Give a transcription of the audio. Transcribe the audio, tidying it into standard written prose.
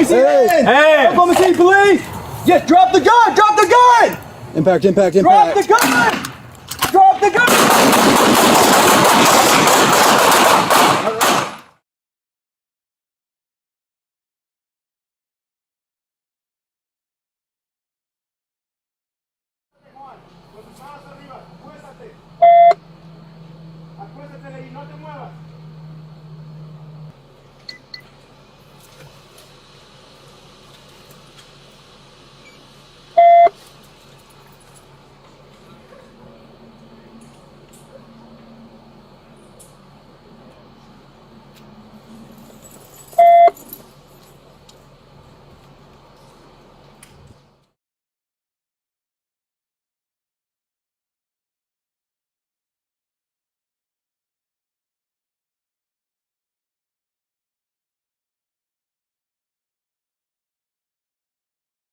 see hands. Hands. Oklahoma City Police. Yes, drop the gun. Drop the gun. Impact. Drop the gun. Drop the gun. Con tus manos arriba, acuéstate. Acuéstate y no te muevas.